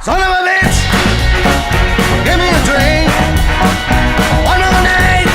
Son of a bitch! Give me a drink. One more night.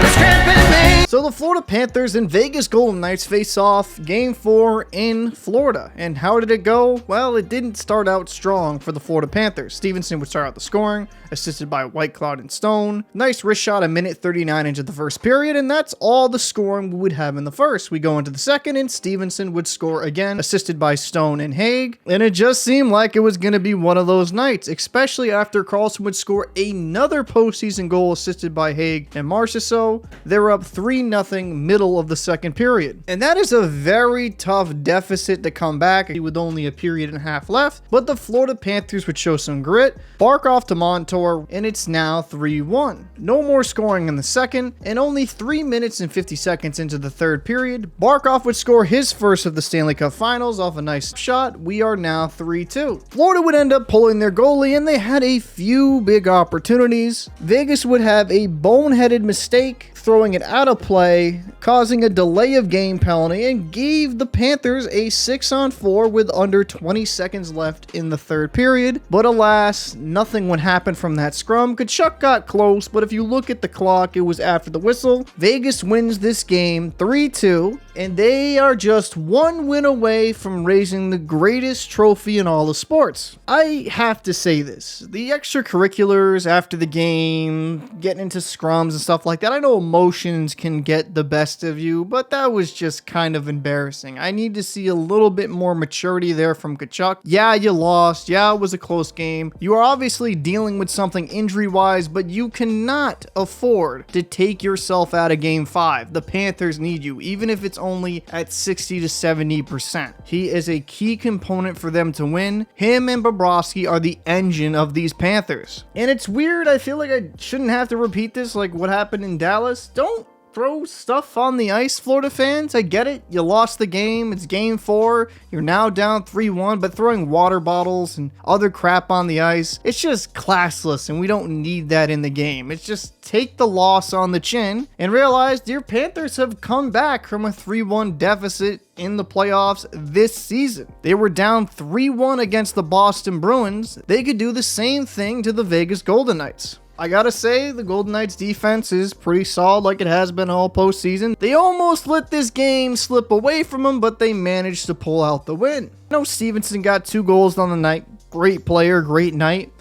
This can't be me. So the Florida Panthers and Vegas Golden Knights face off Game 4 in Florida. And how did it go? Well, it didn't start out strong for the Florida Panthers. Stevenson would start out the scoring, assisted by Whitecloud and Stone. Nice wrist shot, a minute 39 into the first period, and that's all the scoring we would have in the first. We go into the second, and Stevenson would score again, assisted by Stone and Haig. And it just seemed like it was going to be one of those nights, especially after Carlson would score another postseason goal, assisted by Haig and Marchessault. They're up 3-0 middle of the second period. And that is a very tough deficit to come back with only a period and a half left. But the Florida Panthers would show some grit, bark off to Montour, and it's now 3-1. No more scoring in the second, and only 3 minutes and 50 seconds into the third period, Barkov would score his first of the Stanley Cup Finals off a nice shot. We are now 3-2. Florida would end up pulling their goalie, and they had a few big opportunities. Vegas would have a boneheaded mistake, throwing it out of play, causing a delay of game penalty, and gave the Panthers a 6-on-4 with under 20 seconds left in the third period. But alas, nothing would happen from that scrum. Tkachuk got close, but if you look at the clock, it was after the whistle. Vegas wins this game 3-2, and they are just one win away from raising the greatest trophy in all of sports. I have to say this, the extracurriculars after the game, getting into scrums and stuff like that, I know emotions can get the best of you, but that was just kind of embarrassing. I need to see a little bit more maturity there from Tkachuk. Yeah, you lost. Yeah, it was a close game. You are obviously dealing with something injury-wise, but you cannot afford to take yourself out of Game 5. The Panthers need you, even if it's only at 60 to 70%. He is a key component for them to win. Him and Bobrovsky are the engine of these Panthers. And it's weird, I feel like I shouldn't have to repeat this, like what happened in Dallas. Don't throw stuff on the ice, Florida fans. I get it. You lost the game. It's Game 4. You're now down 3-1, but throwing water bottles and other crap on the ice, it's just classless, and we don't need that in the game. It's just take the loss on the chin and realize your Panthers have come back from a 3-1 deficit in the playoffs this season. They were down 3-1 against the Boston Bruins. They could do the same thing to the Vegas Golden Knights. I gotta say, the Golden Knights defense is pretty solid like it has been all postseason. They almost let this game slip away from them, but they managed to pull out the win. I know Stevenson got 2 goals on the night. Great player, great night.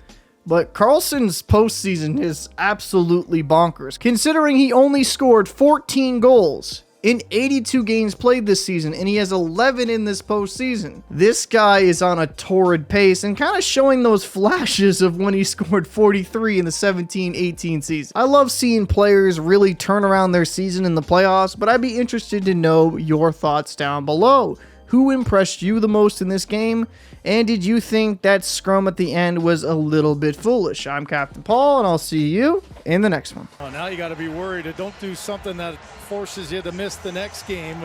But Carlson's postseason is absolutely bonkers, considering he only scored 14 goals in 82 games played this season, and he has 11 in this postseason. This guy is on a torrid pace and kind of showing those flashes of when he scored 43 in the 17-18 season. I love seeing players really turn around their season in the playoffs, but I'd be interested to know your thoughts down below. Who impressed you the most in this game? And did you think that scrum at the end was a little bit foolish? I'm Captain Paul, and I'll see you in the next one. Now you got to be worried. Don't do something that forces you to miss the next game.